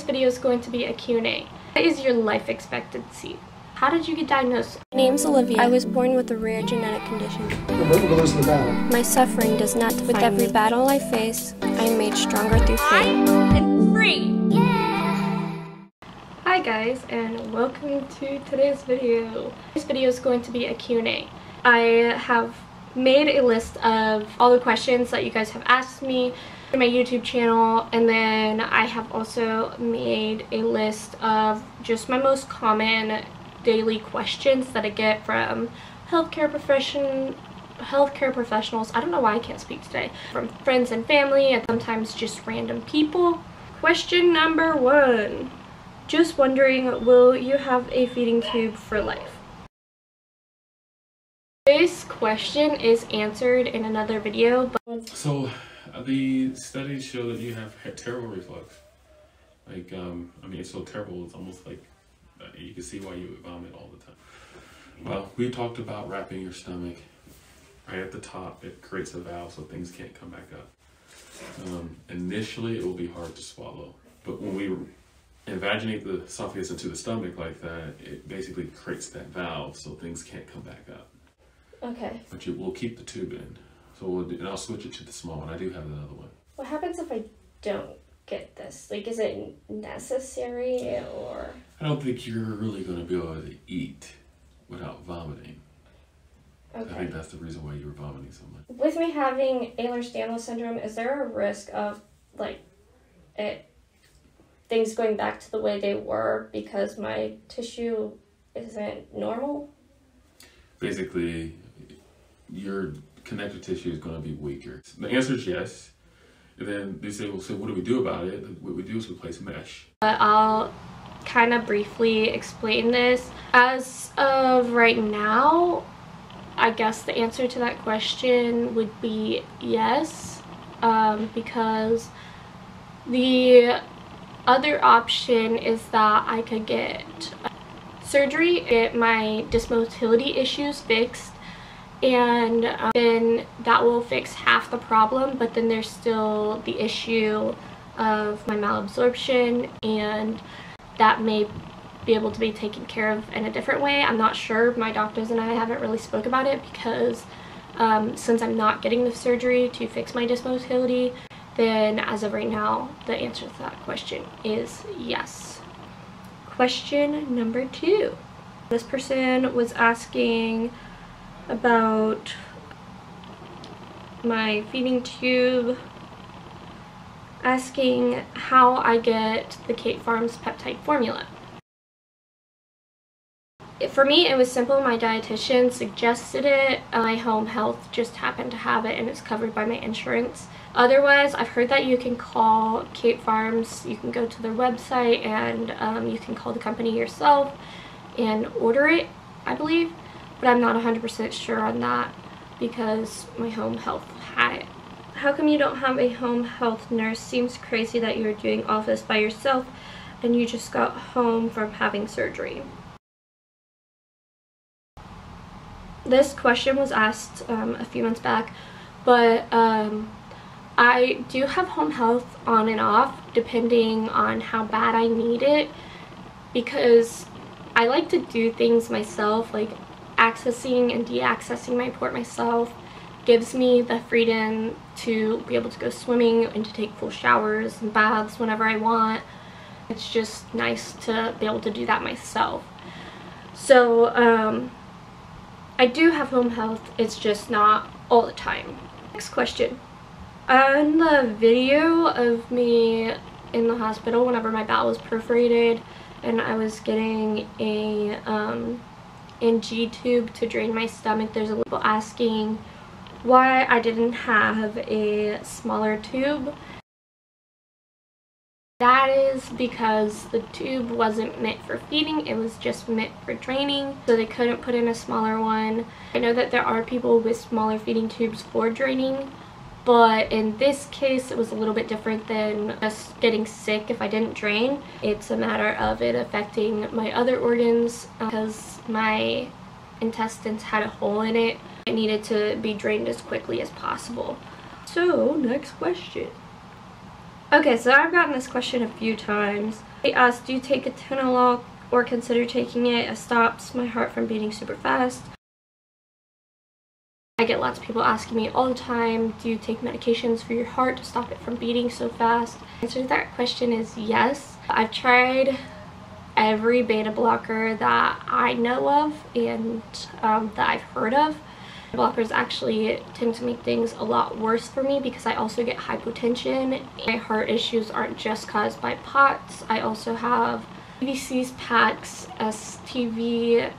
Today's video is going to be a Q&A. What is your life expectancy? How did you get diagnosed? My name's Olivia. I was born with a rare genetic condition. We're losing the battle. My suffering does not define me. With every battle I face, I am made stronger through faith. And free! Yeah! Hi guys, and welcome to today's video. This video is going to be a Q&A. I have made a list of all the questions that you guys have asked me on my YouTube channel, and then I have also made a list of just my most common daily questions that I get from healthcare professionals. I don't know why I can't speak today. From friends and family, and sometimes just random people. Question number 1. Just wondering, will you have a feeding tube for life? This question is answered in another video, but so the studies show that you have terrible reflux. Like, I mean, it's so terrible, it's almost like you can see why you would vomit all the time. Well, we talked about wrapping your stomach right at the top. It creates a valve so things can't come back up. Initially, it will be hard to swallow, but when we invaginate the esophagus into the stomach like that, it basically creates that valve so things can't come back up. okay. But we'll keep the tube in. So and I'll switch it to the small one. I do have another one. What happens if I don't get this? Like, is it necessary, or? I don't think you're really going to be able to eat without vomiting. Okay. I think that's the reason why you were vomiting so much. With me having Ehlers Danlos Syndrome, is there a risk of, like, things going back to the way they were because my tissue isn't normal? Basically, your connective tissue is going to be weaker. The answer is yes. And then they say, well, so what do we do about it? What we do is we place mesh. I'll kind of briefly explain this. As of right now, I guess the answer to that question would be yes, because the other option is that I could get surgery, get my dysmotility issues fixed, and then that will fix half the problem, but then there's still the issue of my malabsorption, and that may be able to be taken care of in a different way. I'm not sure. My doctors and I haven't really spoke about it because since I'm not getting the surgery to fix my dysmotility, then as of right now, the answer to that question is yes. Question number 2. This person was asking about my feeding tube, asking how I get the Kate Farms peptide formula. For me, it was simple. My dietitian suggested it. My home health just happened to have it, and it's covered by my insurance. Otherwise, I've heard that you can call Kate Farms. You can go to their website, and you can call the company yourself and order it, I believe. But I'm not 100% sure on that because my home health had it. How come you don't have a home health nurse? Seems crazy that you're doing all this by yourself and you just got home from having surgery. This question was asked a few months back, but I do have home health on and off depending on how bad I need it, because I like to do things myself, like accessing and de-accessing my port myself gives me the freedom to be able to go swimming and to take full showers and baths whenever I want. It's just nice to be able to do that myself. So I do have home health, it's just not all the time. Next question. On the video of me in the hospital whenever my bowel was perforated and I was getting a NG tube to drain my stomach, there's a little asking why I didn't have a smaller tube. That is because the tube wasn't meant for feeding, it was just meant for draining, so they couldn't put in a smaller one. I know that there are people with smaller feeding tubes for draining, but in this case it was a little bit different than just getting sick if I didn't drain. It's a matter of it affecting my other organs because my intestines had a hole in it. It needed to be drained as quickly as possible. So, next question. Okay, so I've gotten this question a few times. They asked, do you take atenolol or consider taking it? It stops my heart from beating super fast. I get lots of people asking me all the time, do you take medications for your heart to stop it from beating so fast? The answer to that question is yes. I've tried every beta blocker that I know of and that I've heard of. Blockers actually tend to make things a lot worse for me because I also get hypotension. My heart issues aren't just caused by POTS. I also have VCs, PACs, STV,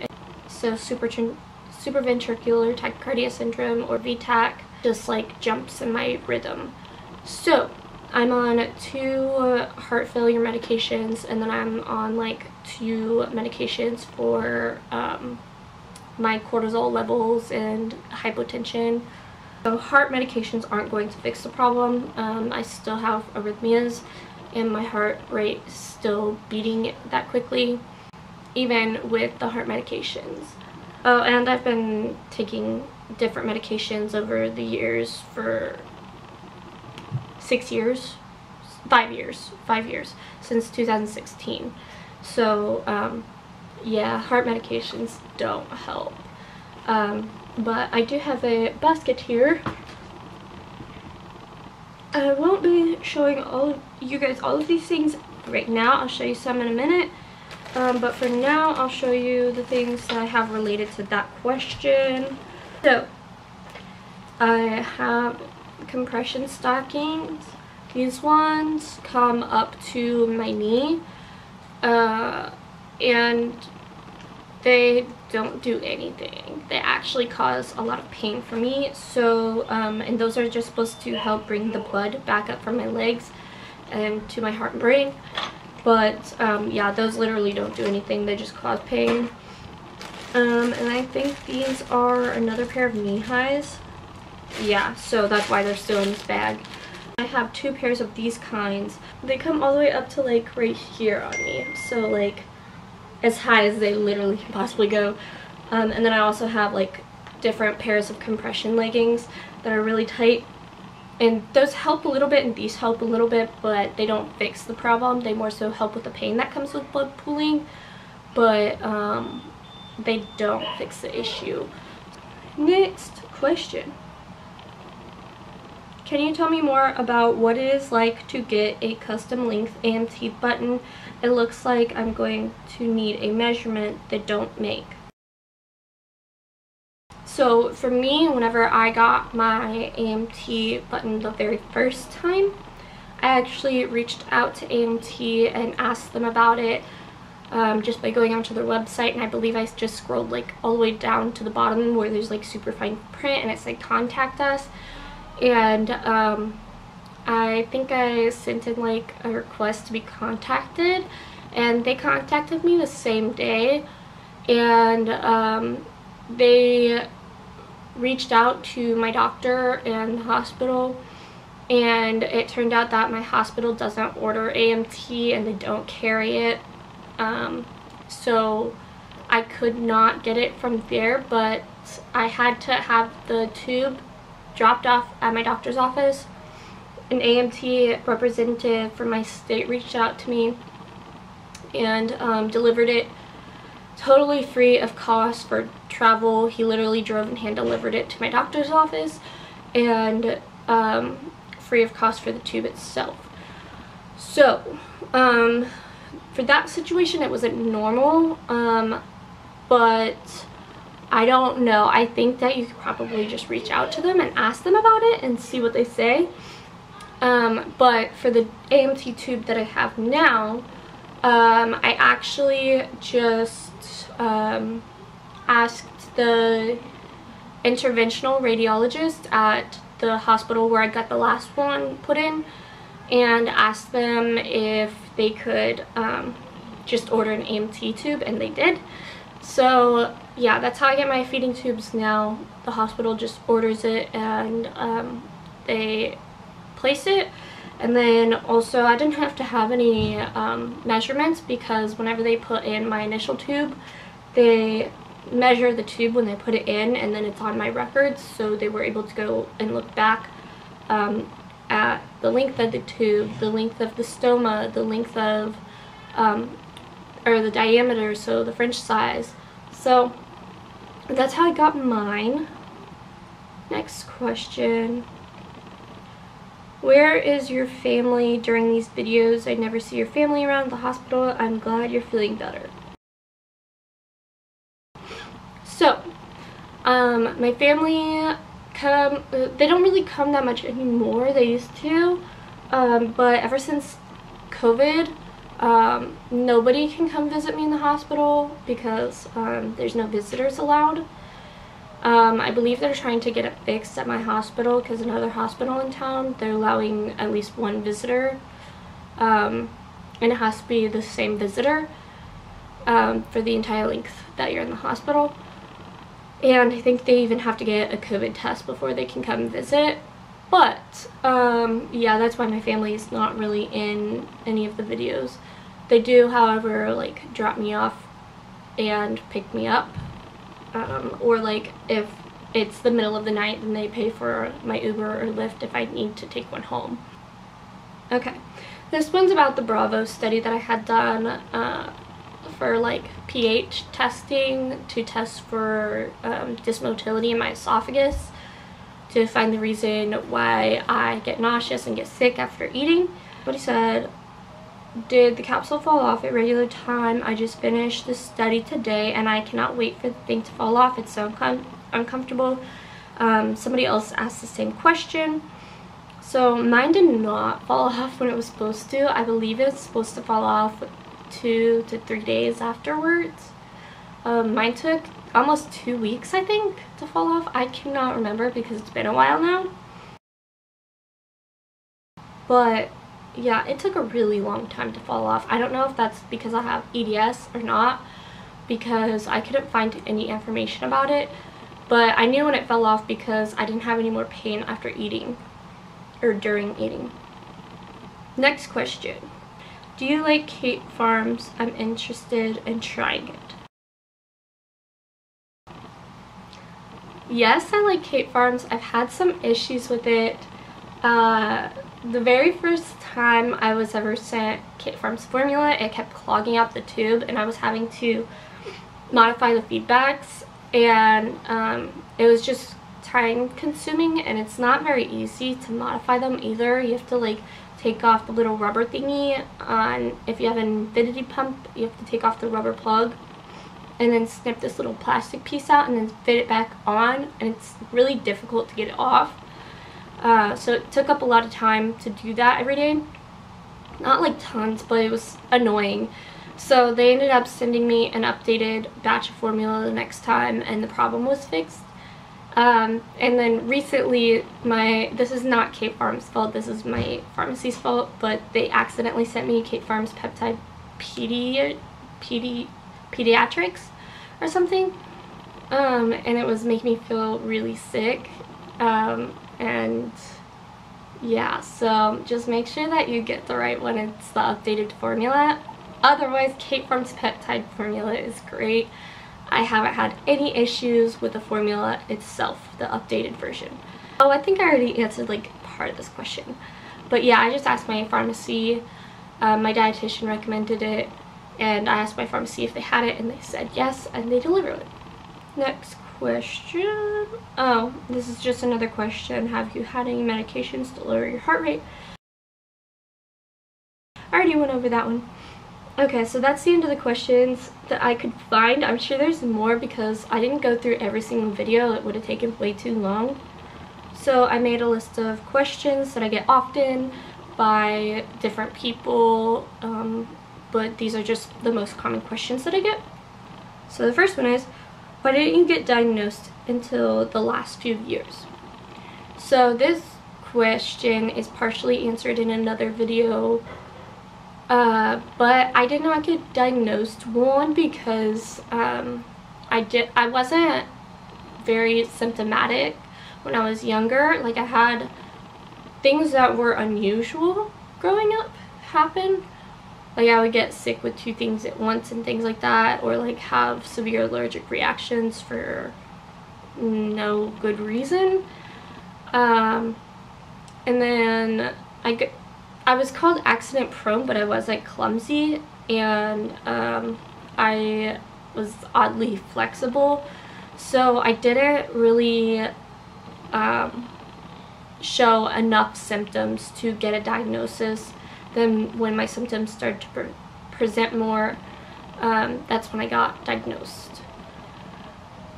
so supraventricular tachycardia syndrome, or VTAC, just like jumps in my rhythm. So I'm on 2 heart failure medications, and then I'm on like 2 medications for my cortisol levels and hypotension. So heart medications aren't going to fix the problem. I still have arrhythmias and my heart rate is still beating that quickly, even with the heart medications. Oh, and I've been taking different medications over the years for 5 years, since 2016. So yeah, heart medications don't help. But I do have a basket here. I won't be showing you guys all of these things right now. I'll show you some in a minute. But for now, I'll show you the things that I have related to that question. So, I have compression stockings. These ones come up to my knee. And they don't do anything. They actually cause a lot of pain for me. So, and those are just supposed to help bring the blood back up from my legs and to my heart and brain. But yeah, those literally don't do anything. They just cause pain. And I think these are another pair of knee highs. Yeah, so that's why they're still in this bag. I have 2 pairs of these kinds. They come all the way up to like right here on me. So like as high as they literally can possibly go. And then I also have like different pairs of compression leggings that are really tight. And those help a little bit and these help a little bit, but they don't fix the problem. They more so help with the pain that comes with blood pooling, but they don't fix the issue. Next question. Can you tell me more about what it is like to get a custom length AMT button? It looks like I'm going to need a measurement they don't make. So for me, whenever I got my AMT button the very first time, I actually reached out to AMT and asked them about it just by going onto their website, and I believe I just scrolled like all the way down to the bottom where there's like super fine print and it's like contact us. And I think I sent in like a request to be contacted, and they contacted me the same day, and they reached out to my doctor and the hospital, and it turned out that my hospital doesn't order AMT and they don't carry it, so I could not get it from there, but I had to have the tube dropped off at my doctor's office. An AMT representative from my state reached out to me and delivered it totally free of cost for travel. He literally drove and hand delivered it to my doctor's office, and free of cost for the tube itself. So for that situation it wasn't normal, but I don't know. I think that you could probably just reach out to them and ask them about it and see what they say. But for the AMT tube that I have now, I actually just asked the interventional radiologist at the hospital where I got the last one put in, and asked them if they could just order an AMT tube, and they did. So yeah, that's how I get my feeding tubes now. The hospital just orders it, and they place it. And then also I didn't have to have any measurements, because whenever they put in my initial tube, they measure the tube when they put it in, and then it's on my records, so they were able to go and look back at the length of the tube, the length of the stoma, the length of, or the diameter, so the French size. So that's how I got mine. Next question. Where is your family during these videos? I never see your family around the hospital. I'm glad you're feeling better. So, my family they don't really come that much anymore. They used to, but ever since COVID, nobody can come visit me in the hospital because there's no visitors allowed. I believe they're trying to get it fixed at my hospital because another hospital in town, they're allowing at least one visitor, and it has to be the same visitor for the entire length that you're in the hospital. And I think they even have to get a COVID test before they can come visit. But yeah, that's why my family is not really in any of the videos. They do, however, like drop me off and pick me up, or like if it's the middle of the night, then they pay for my Uber or Lyft if I need to take one home. Okay, this one's about the Bravo study that I had done for like pH testing to test for dysmotility in my esophagus to find the reason why I get nauseous and get sick after eating. But he said, did the capsule fall off at regular time? I just finished the study today and I cannot wait for the thing to fall off. It's so uncomfortable. Somebody else asked the same question. So mine did not fall off when it was supposed to. I believe it's supposed to fall off 2 to 3 days afterwards. Mine took almost 2 weeks, I think, to fall off. I cannot remember because it's been a while now. But yeah, it took a really long time to fall off. I don't know if that's because I have EDS or not, because I couldn't find any information about it. But I knew when it fell off because I didn't have any more pain after eating or during eating. Next question. Do you like Kate Farms? I'm interested in trying it. Yes, I like Kate Farms. I've had some issues with it. The very first time I was ever sent Kate Farms formula, it kept clogging up the tube and I was having to modify the feedbacks, and it was just time consuming, and it's not very easy to modify them either. You have to like take off the little rubber thingy on, if you have an infinity pump, you have to take off the rubber plug and then snip this little plastic piece out and then fit it back on, and it's really difficult to get it off. So it took up a lot of time to do that every day. Not like tons, but it was annoying. So they ended up sending me an updated batch of formula the next time and the problem was fixed. And then recently, this is not Kate Farms' fault, this is my pharmacy's fault, but they accidentally sent me Kate Farms Peptide Pediatrics or something. And it was making me feel really sick. And yeah, so just make sure that you get the right one. It's the updated formula. Otherwise, Kate Farms Peptide formula is great. I haven't had any issues with the formula itself, the updated version. Oh, I think I already answered like part of this question. But yeah, I just asked my pharmacy, my dietitian recommended it, and I asked my pharmacy if they had it and they said yes, and they delivered it. Next question. Oh, this is just another question. Have you had any medications to lower your heart rate? I already went over that one. Okay, so that's the end of the questions that I could find. I'm sure there's more because I didn't go through every single video. It would have taken way too long. So I made a list of questions that I get often by different people, but these are just the most common questions that I get. So the first one is, why didn't you get diagnosed until the last few years? So this question is partially answered in another video, but I did not get diagnosed, one, because I wasn't very symptomatic when I was younger. Like, I had things that were unusual growing up happen. Like, I would get sick with 2 things at once and things like that, or like have severe allergic reactions for no good reason. And then I was called accident prone, but I wasn't clumsy, and I was oddly flexible, so I didn't really show enough symptoms to get a diagnosis. Then when my symptoms started to present more, that's when I got diagnosed.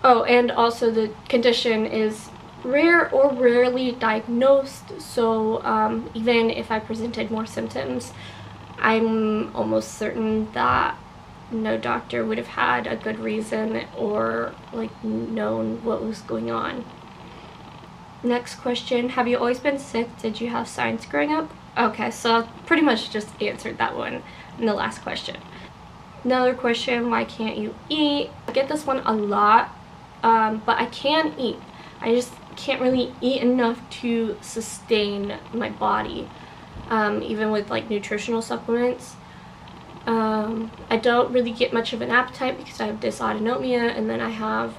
Oh, and also the condition is rare or rarely diagnosed, so even if I presented more symptoms, I'm almost certain that no doctor would have had a good reason or like known what was going on. Next question, have you always been sick? Did you have signs growing up? Okay, so I pretty much just answered that one in the last question. Another question, why can't you eat? I get this one a lot, but I can eat. I just can't really eat enough to sustain my body, even with like nutritional supplements. I don't really get much of an appetite because I have dysautonomia, and then I have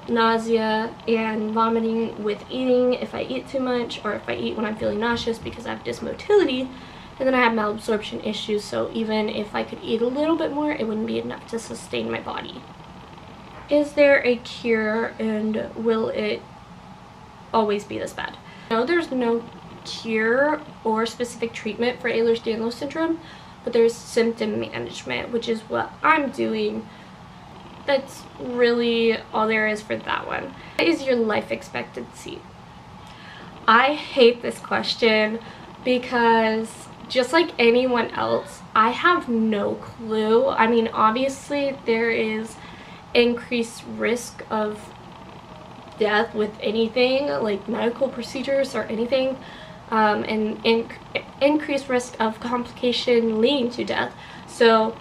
nausea and vomiting with eating if I eat too much, or if I eat when I'm feeling nauseous because I have dysmotility, and then I have malabsorption issues, so even if I could eat a little bit more, it wouldn't be enough to sustain my body. Is there a cure, and will it always be this bad? No, there's no cure or specific treatment for Ehlers Danlos Syndrome, but there's symptom management, which is what I'm doing. That's really all there is for that one. What is your life expectancy? I hate this question because just like anyone else, I have no clue. I mean, obviously there is increased risk of death with anything like medical procedures or anything, and increased risk of complication leading to death. So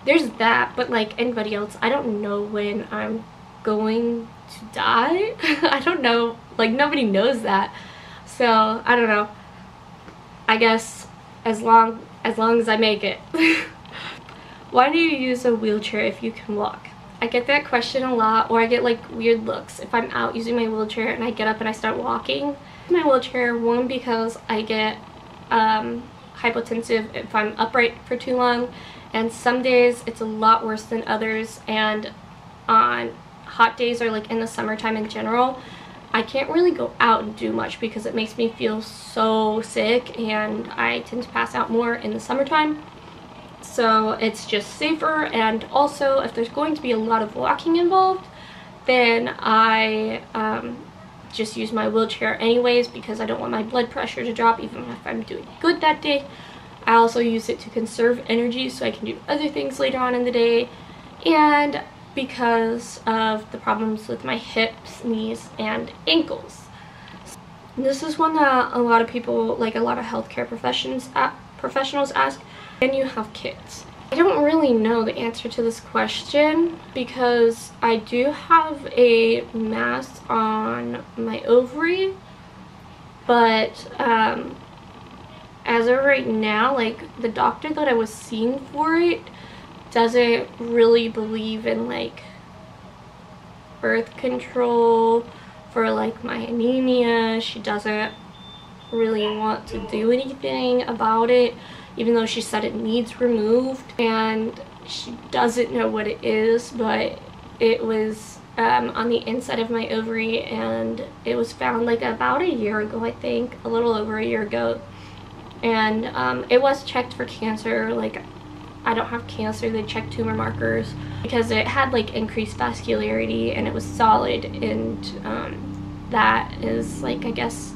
there's that, but like anybody else, I don't know when I'm going to die. I don't know, like nobody knows that. So I don't know. I guess as long as I make it. Why do you use a wheelchair if you can walk? I get that question a lot, or I get like weird looks if I'm out using my wheelchair and I get up and I start walking. My wheelchair, one, because I get hypotensive if I'm upright for too long, and some days it's a lot worse than others, and on hot days or like in the summertime in general, I can't really go out and do much because it makes me feel so sick, and I tend to pass out more in the summertime. So it's just safer, and also if there's going to be a lot of walking involved, then I just use my wheelchair anyways because I don't want my blood pressure to drop even if I'm doing good that day. I also use it to conserve energy so I can do other things later on in the day, and because of the problems with my hips, knees, and ankles. This is one that a lot of people, like a lot of healthcare professionals ask, can you have kids? I don't really know the answer to this question because I do have a mass on my ovary, but as of right now, like the doctor that I was seeing for it doesn't really believe in like birth control for like my anemia. She doesn't really want to do anything about it, even though she said it needs removed, and she doesn't know what it is, but it was on the inside of my ovary, and it was found like about a year ago, I think, a little over a year ago, and it was checked for cancer. Like, I don't have cancer. They checked tumor markers because it had like increased vascularity and it was solid, and that is like, I guess,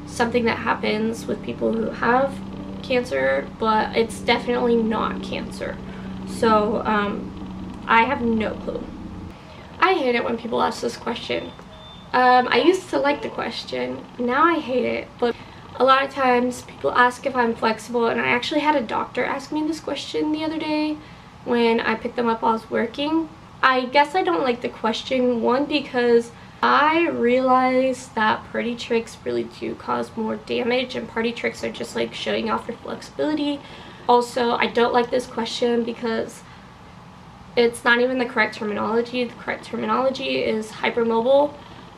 something that happens with people who have cancer, but it's definitely not cancer. So I have no clue. I hate it when people ask this question. I used to like the question, now I hate it, but a lot of times people ask if I'm flexible, and I actually had a doctor ask me this question the other day when I picked them up while I was working. I guess I don't like the question, one, because I realized that party tricks really do cause more damage, and party tricks are just like showing off your flexibility. Also, I don't like this question because it's not even the correct terminology. The correct terminology is hypermobile.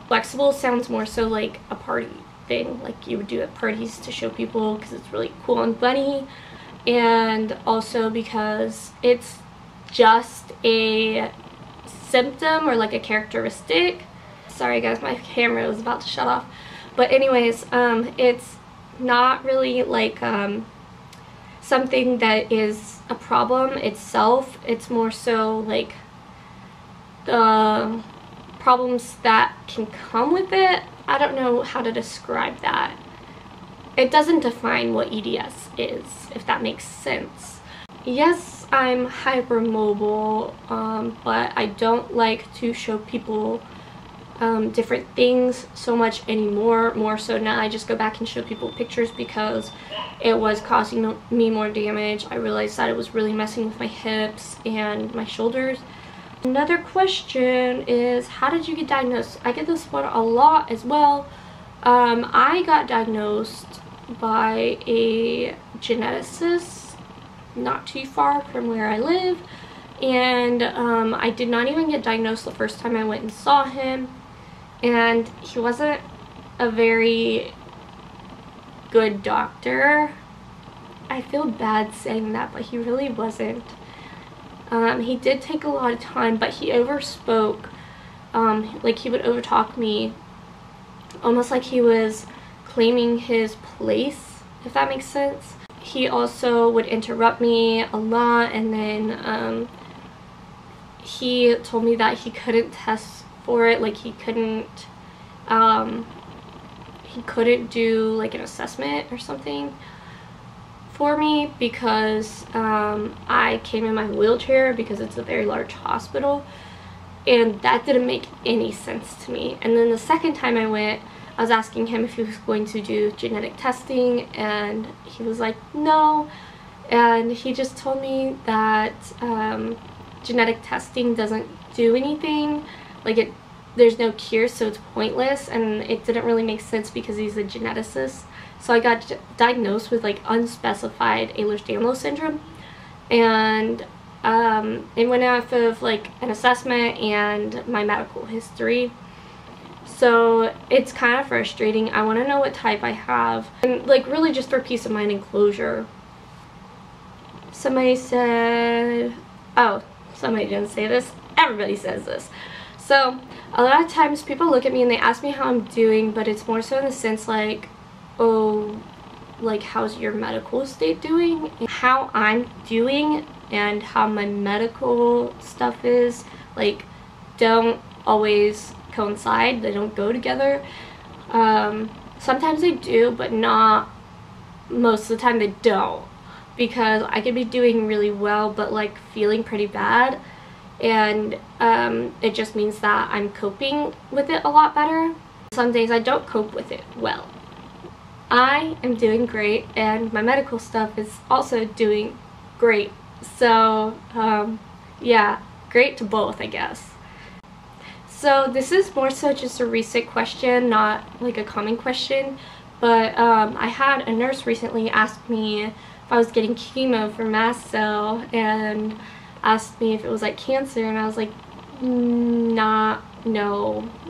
Flexible sounds more so like a party thing like you would do at parties to show people because it's really cool and funny, and also because it's just a symptom or like a characteristic. Sorry guys, my camera was about to shut off. But anyways, it's not really like something that is a problem itself. It's more so like the problems that can come with it. I don't know how to describe that. It doesn't define what EDS is, if that makes sense. Yes, I'm hypermobile, but I don't like to show people different things so much anymore. More so now I just go back and show people pictures because it was causing me more damage. I realized that it was really messing with my hips and my shoulders. Another question is, how did you get diagnosed? I get this one a lot as well. I got diagnosed by a geneticist not too far from where I live, and I did not even get diagnosed the first time I went and saw him, and he wasn't a very good doctor. I feel bad saying that, but he really wasn't. He did take a lot of time, but he overspoke. Like he would overtalk me, almost like he was claiming his place, if that makes sense. He also would interrupt me a lot, and then he told me that he couldn't test for it. Like he couldn't do like an assessment or something for me because I came in my wheelchair because it's a very large hospital, and that didn't make any sense to me. And then the second time I went, I was asking him if he was going to do genetic testing, and he was like, no. And he just told me that genetic testing doesn't do anything. Like there's no cure, so it's pointless, and it didn't really make sense because he's a geneticist. So I got diagnosed with like unspecified Ehlers Danlos Syndrome, and it went off of like an assessment and my medical history. So it's kind of frustrating. I want to know what type I have, and like really just for peace of mind and closure. Somebody said, oh, somebody didn't say this, everybody says this. So a lot of times people look at me and they ask me how I'm doing, but it's more so in the sense like, oh, like how's your medical state doing? And how I'm doing and how my medical stuff is, like, don't always coincide. They don't go together. Sometimes they do, but not most of the time. They don't, because I could be doing really well but like feeling pretty bad, and it just means that I'm coping with it a lot better. Some days I don't cope with it well. I am doing great, and my medical stuff is also doing great. So yeah, great to both, I guess. So this is more so just a recent question, not like a common question, but I had a nurse recently ask me if I was getting chemo for mast cell, and asked me if it was like cancer, and I was like, no,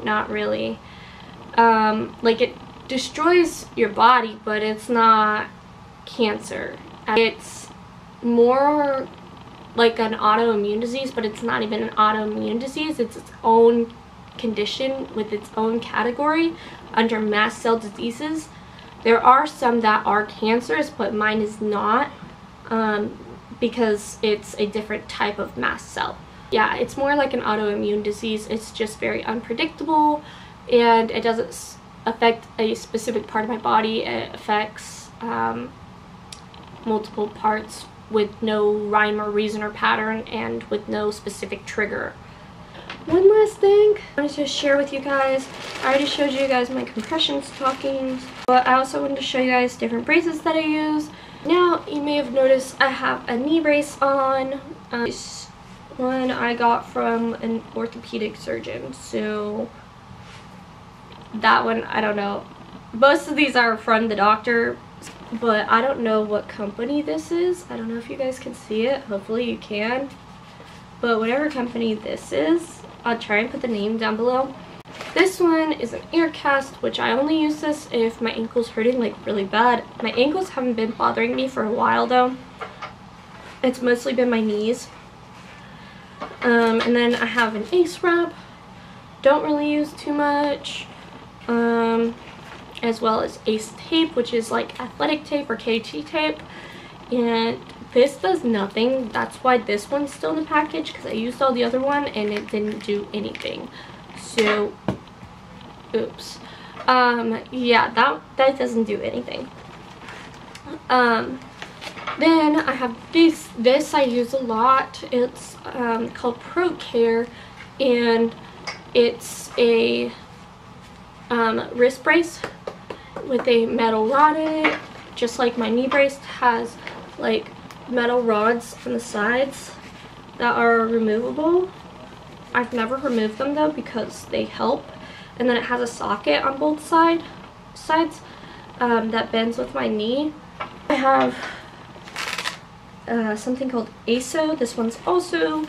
not really. Like it destroys your body, but it's not cancer. It's more like an autoimmune disease, but it's not even an autoimmune disease. It's its own condition with its own category under mast cell diseases. There are some that are cancers, but mine is not, because it's a different type of mast cell. Yeah, it's more like an autoimmune disease. It's just very unpredictable, and it doesn't affect a specific part of my body. It affects multiple parts with no rhyme or reason or pattern, and with no specific trigger. One last thing I wanted to share with you guys. I already showed you guys my compression stockings, but I also wanted to show you guys different braces that I use. Now, you may have noticed I have a knee brace on. This one I got from an orthopedic surgeon, so that one, I don't know. Most of these are from the doctor, but I don't know what company this is. I don't know if you guys can see it. Hopefully you can. But whatever company this is, I'll try and put the name down below. This one is an air cast, which I only use this if my ankle's hurting like really bad. My ankles haven't been bothering me for a while though. It's mostly been my knees. And then I have an ace wrap. Don't really use too much. As well as ace tape, which is like athletic tape or KT tape. And this does nothing. That's why this one's still in the package, because I used all the other one and it didn't do anything. So, oops. Yeah, that doesn't do anything. Then I have this I use a lot. It's called Port-a-cath, and it's a wrist brace with a metal rod in it, just like my knee brace has like metal rods on the sides that are removable. I've never removed them though because they help. And then it has a socket on both sides that bends with my knee. I have something called ASO. This one's also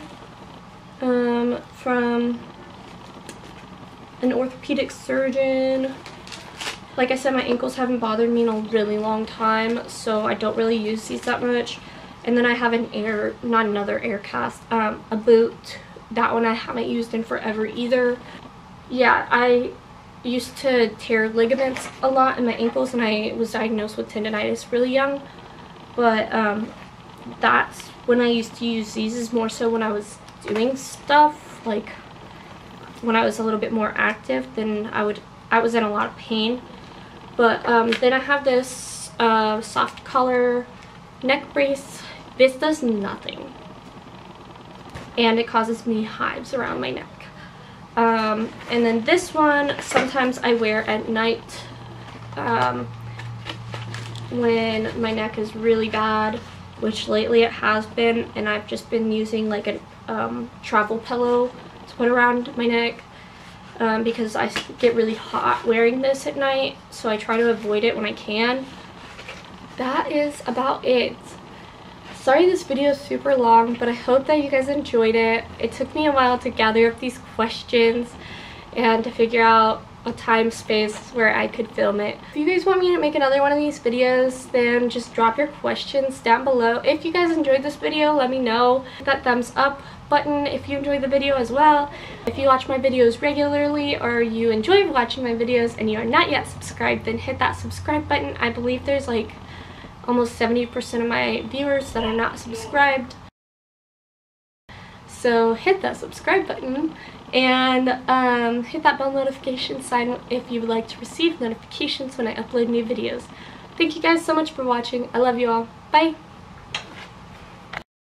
from an orthopedic surgeon. Like I said, my ankles haven't bothered me in a really long time, so I don't really use these that much. And then I have not another air cast, a boot. That one I haven't used in forever either. Yeah, I used to tear ligaments a lot in my ankles, and I was diagnosed with tendonitis really young. But that's when I used to use these, is more so when I was doing stuff, like when I was a little bit more active, then I was in a lot of pain. But then I have this soft collar neck brace. This does nothing, and it causes me hives around my neck. And then this one sometimes I wear at night when my neck is really bad, which lately it has been, and I've just been using like a travel pillow to put around my neck. Because I get really hot wearing this at night, so I try to avoid it when I can. That is about it. Sorry this video is super long, but I hope that you guys enjoyed it. It took me a while to gather up these questions and to figure out a time space where I could film it. If you guys want me to make another one of these videos, then just drop your questions down below. If you guys enjoyed this video, let me know. Hit that thumbs up button if you enjoyed the video as well. If you watch my videos regularly, or you enjoy watching my videos and you are not yet subscribed, then hit that subscribe button. I believe there's like almost 70% of my viewers that are not subscribed. So hit that subscribe button and hit that bell notification sign if you would like to receive notifications when I upload new videos. Thank you guys so much for watching. I love you all. Bye!